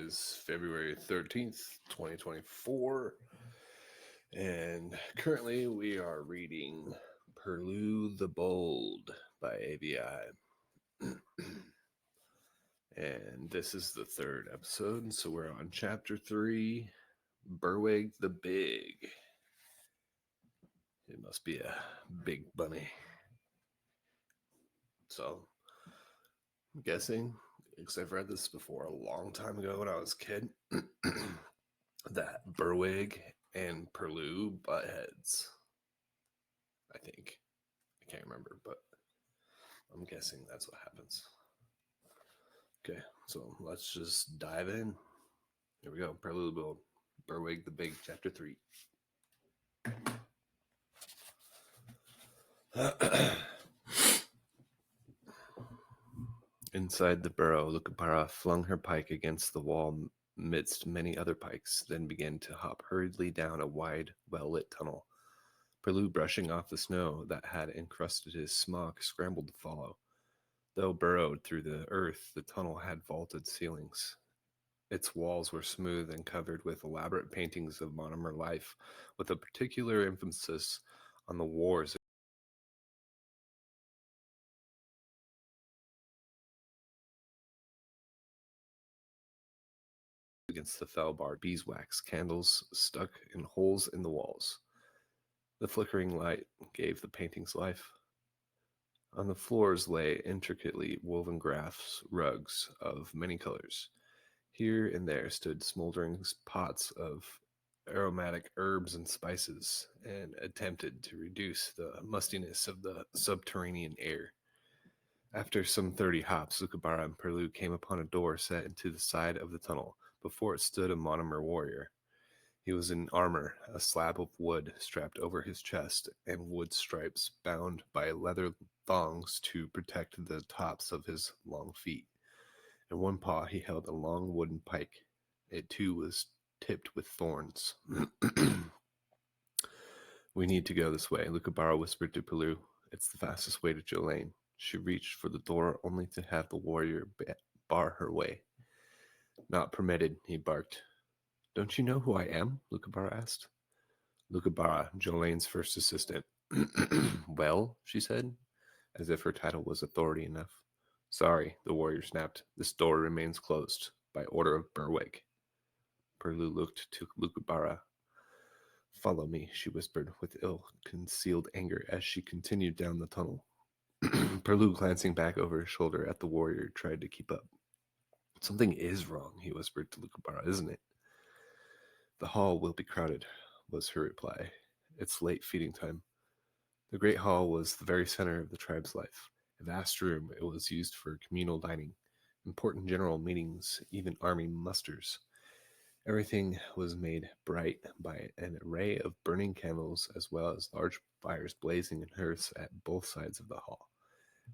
is February 13th, 2024, and currently we are reading Perloo the Bold by AVI. And this is the third episode, so we're on chapter 3, Berwig the Big. It must be a big bunny. So, I'm guessing, because I've read this before a long time ago when I was a kid, that Berwig and Perloo butt heads. I think. I can't remember, but I'm guessing that's what happens. Okay, so let's just dive in. Here we go. Perloo the Bold, Berwig the Big, chapter 3. Inside the burrow, Lucapara flung her pike against the wall midst many other pikes, then began to hop hurriedly down a wide, well-lit tunnel. Perloo, brushing off the snow that had encrusted his smock, scrambled to follow. Though burrowed through the earth, the tunnel had vaulted ceilings. Its walls were smooth and covered with elaborate paintings of monomer life, with a particular emphasis on the wars against the fell-barred beeswax candles stuck in holes in the walls. The flickering light gave the paintings life. On the floors lay intricately woven grass rugs of many colors. Here and there stood smoldering pots of aromatic herbs and spices, and attempted to reduce the mustiness of the subterranean air. After some 30 hops, Lucabara and Perloo came upon a door set into the side of the tunnel. Before it stood a monomer warrior. He was in armor, a slab of wood strapped over his chest, and wood stripes bound by leather thongs to protect the tops of his long feet. In one paw he held a long wooden pike. It too was tipped with thorns. We need to go this way, Lucabara whispered to Perloo. It's the fastest way to Jolene. She reached for the door only to have the warrior bar her way. Not permitted, he barked. Don't you know who I am? Lucabara asked. Lucabara, Jolene's first assistant. Well, she said, as if her title was authority enough. Sorry, the warrior snapped. This door remains closed, by order of Berwig. Perloo looked to Lucabara. Follow me, she whispered, with ill-concealed anger as she continued down the tunnel. Perloo, glancing back over his shoulder at the warrior, tried to keep up. Something is wrong, he whispered to Lucabara, isn't it? The hall will be crowded, was her reply. It's late feeding time. The great hall was the very center of the tribe's life. A vast room, it was used for communal dining, important general meetings, even army musters. Everything was made bright by an array of burning candles, as well as large fires blazing in hearths at both sides of the hall.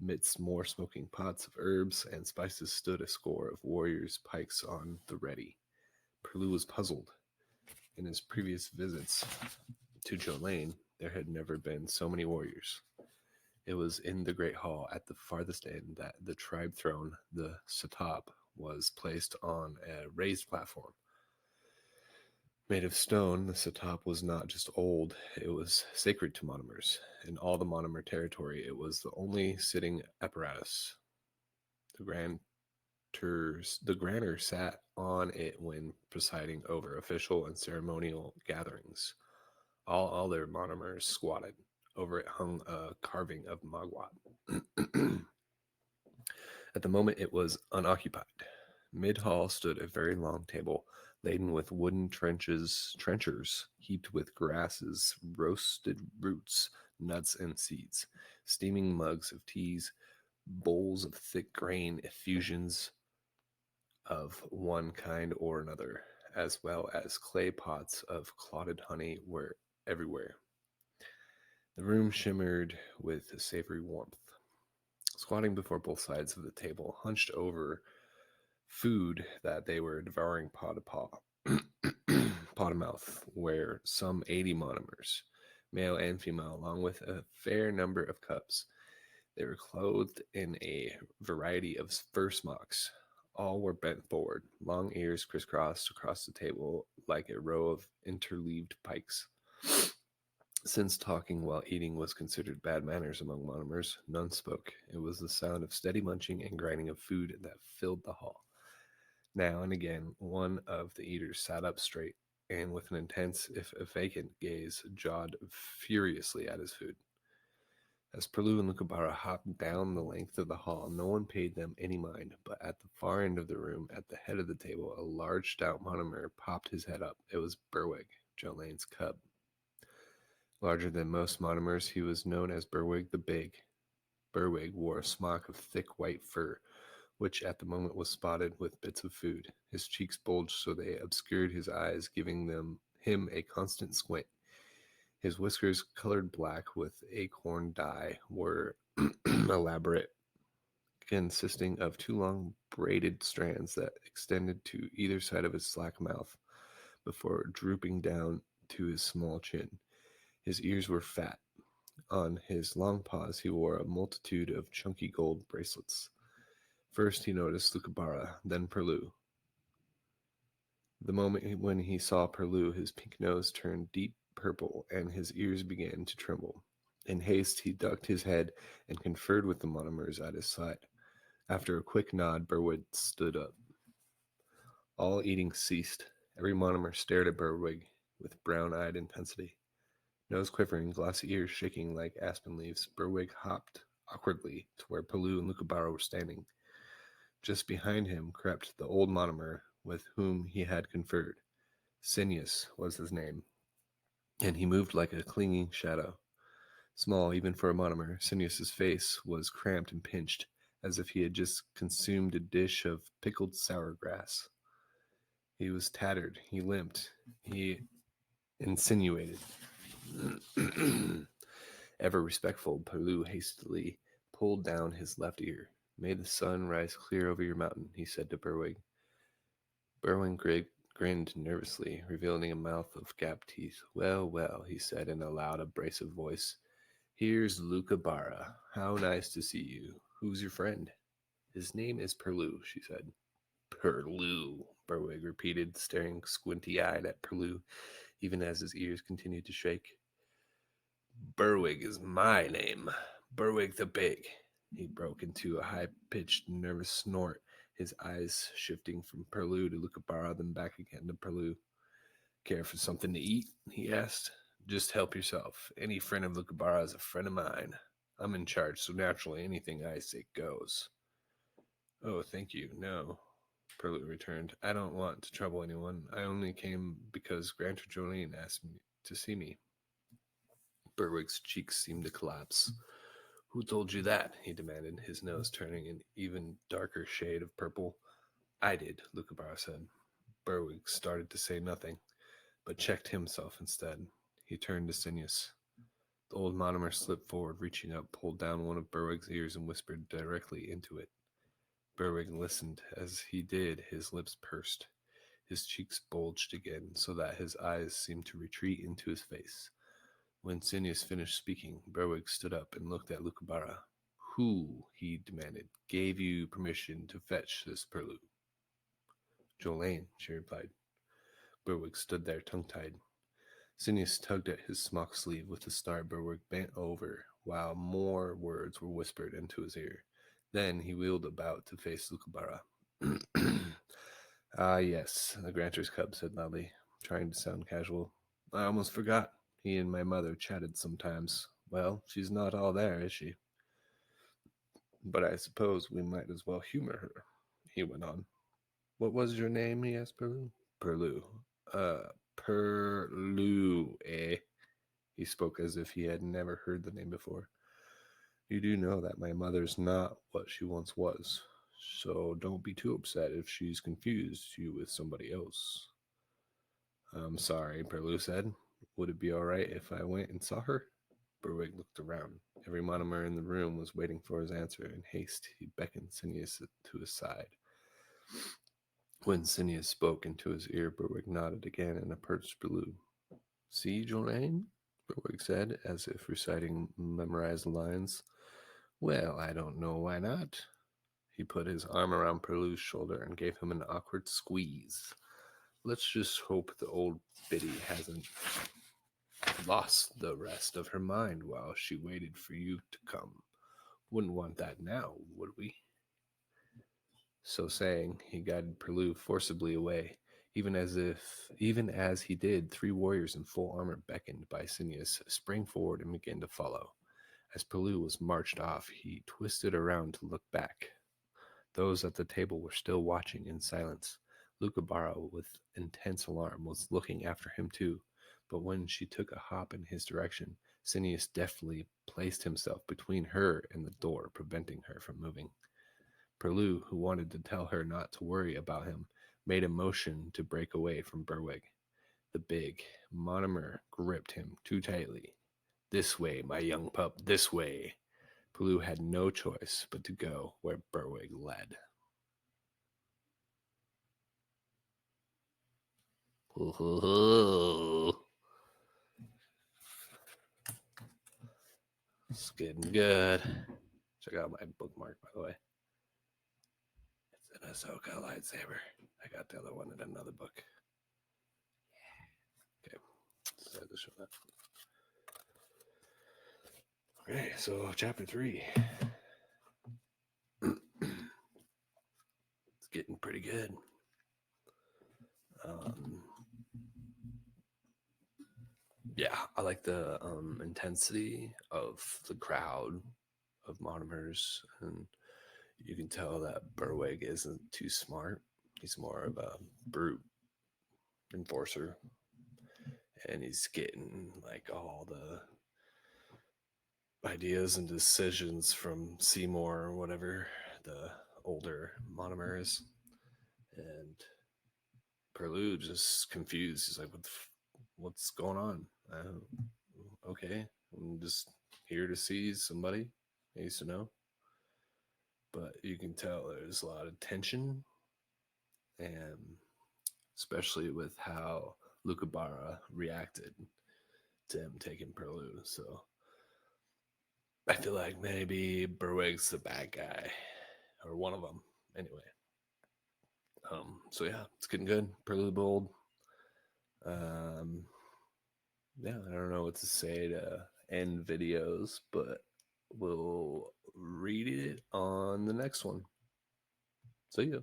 Amidst more smoking pots of herbs and spices stood a score of warriors' pikes on the ready. Perloo was puzzled. In his previous visits to Jolene, there had never been so many warriors. It was in the great hall at the farthest end that the tribe throne, the satap, was placed on a raised platform. Made of stone, the satap was not just old, it was sacred to monomers. In all the monomer territory, it was the only sitting apparatus. The grantor sat on it when presiding over official and ceremonial gatherings. All other monomers squatted. Over it hung a carving of Magwat. At the moment, it was unoccupied. Mid-hall stood a very long table, laden with wooden trenchers heaped with grasses, roasted roots, nuts, and seeds, steaming mugs of teas, bowls of thick grain effusions of one kind or another, as well as clay pots of clotted honey were everywhere. The room shimmered with a savory warmth. Squatting before both sides of the table, hunched over food that they were devouring paw to paw, paw to mouth, were some 80 monomers, male and female, along with a fair number of cubs. They were clothed in a variety of fur smocks, All were bent forward, long ears crisscrossed across the table like a row of interleaved pikes. Since talking while eating was considered bad manners among monomers, none spoke. It was the sound of steady munching and grinding of food that filled the hall. Now and again, one of the eaters sat up straight and, with an intense, if a vacant, gaze, jawed furiously at his food. As Perlu and Lucabara hopped down the length of the hall, no one paid them any mind, but at the far end of the room, at the head of the table, a large, stout monomer popped his head up. It was Berwig, Jolene's cub. Larger than most monomers, he was known as Berwig the Big. Berwig wore a smock of thick white fur, which at the moment was spotted with bits of food. His cheeks bulged so they obscured his eyes, giving him a constant squint. His whiskers, colored black with acorn dye, were elaborate, consisting of two long braided strands that extended to either side of his slack mouth before drooping down to his small chin. His ears were fat. On his long paws, he wore a multitude of chunky gold bracelets. First, he noticed Lucabara, then Perloo. The moment when he saw Perloo, his pink nose turned deep purple and his ears began to tremble. In haste, he ducked his head and conferred with the monomers at his side. After a quick nod, Berwig stood up. All eating ceased. Every monomer stared at Berwig with brown-eyed intensity. Nose quivering, glossy ears shaking like aspen leaves, Berwig hopped awkwardly to where Perloo and Lucabara were standing. Just behind him crept the old monomer with whom he had conferred. Sinius was his name, and he moved like a clinging shadow. Small even for a monomer, Sinius's face was cramped and pinched, as if he had just consumed a dish of pickled sour grass. He was tattered, he limped, he insinuated. Ever respectful, Perloo hastily pulled down his left ear. May the sun rise clear over your mountain, he said to Berwig. Berwig grinned nervously, revealing a mouth of gapped teeth. Well, well, he said in a loud, abrasive voice. Here's Lucabara. How nice to see you. Who's your friend? His name is Perloo, she said. Perloo, Berwig repeated, staring squinty-eyed at Perloo, even as his ears continued to shake. Berwig is my name. Berwig the Big. He broke into a high-pitched, nervous snort, his eyes shifting from Perloo to Lucabara, then back again to Perloo. Care for something to eat? He asked. Just help yourself. Any friend of Lucabara is a friend of mine. I'm in charge, so naturally anything I say goes. Oh, thank you. No, Perloo returned. I don't want to trouble anyone. I only came because Grantor Jolene asked me to see me. Berwig's cheeks seemed to collapse. Who told you that? He demanded, his nose turning an even darker shade of purple. I did, Lucabara said. Berwig started to say nothing, but checked himself instead. He turned to Sinius. The old monomer slipped forward, reaching up, pulled down one of Berwig's ears, and whispered directly into it. Berwig listened. As he did, his lips pursed. His cheeks bulged again, so that his eyes seemed to retreat into his face. When Sinius finished speaking, Berwig stood up and looked at Lucabara. Who, he demanded, gave you permission to fetch this Perloo? Jolene, she replied. Berwig stood there, tongue-tied. Sinius tugged at his smock sleeve. With a start, Berwig bent over, while more words were whispered into his ear. Then he wheeled about to face Lucabara. Ah, yes, the Grantor's cub said loudly, trying to sound casual. I almost forgot. He and my mother chatted sometimes. Well, she's not all there, is she? But I suppose we might as well humor her, he went on. What was your name? He asked Perloo. Perloo. Perloo, eh? He spoke as if he had never heard the name before. You do know that my mother's not what she once was, so don't be too upset if she's confused you with somebody else. I'm sorry, Perloo said. Would it be all right if I went and saw her? Berwig looked around. Every monomer in the room was waiting for his answer. In haste, he beckoned Sinius to his side. When Sinius spoke into his ear, Berwig nodded again and approached Perloo. See, Jolene? Berwig said, as if reciting memorized lines. Well, I don't know why not. He put his arm around Perloo's shoulder and gave him an awkward squeeze. Let's just hope the old biddy hasn't lost the rest of her mind while she waited for you to come. Wouldn't want that now, would we? So saying, he guided Perloo forcibly away, even as he did, three warriors in full armor beckoned by Cineas sprang forward and began to follow. As Perloo was marched off, he twisted around to look back. Those at the table were still watching in silence. Lucabara, with intense alarm, was looking after him too, but when she took a hop in his direction, Cineas deftly placed himself between her and the door, preventing her from moving. Perloo, who wanted to tell her not to worry about him, made a motion to break away from Berwig. The big monomer gripped him too tightly. This way, my young pup, this way. Perloo had no choice but to go where Berwig led. It's getting good. Check out my bookmark, by the way. It's an Ahsoka lightsaber. I got the other one in another book. Okay, decided to show that. Okay, so chapter 3. It's getting pretty good. Yeah, I like the intensity of the crowd of monomers, and you can tell that Berwig isn't too smart. He's more of a brute enforcer, and he's getting like all the ideas and decisions from Seymour or whatever, the older monomers, and Perloo just confused. He's like, what's going on? Okay, I'm just here to see somebody I used to know. But you can tell there's a lot of tension, and especially with how Lucabara reacted to him taking Perloo. So I feel like maybe Berwig's the bad guy, or one of them. Anyway, so yeah, it's getting good. Perloo bold. Yeah, I don't know what to say to end videos, but we'll read it on the next one. See ya.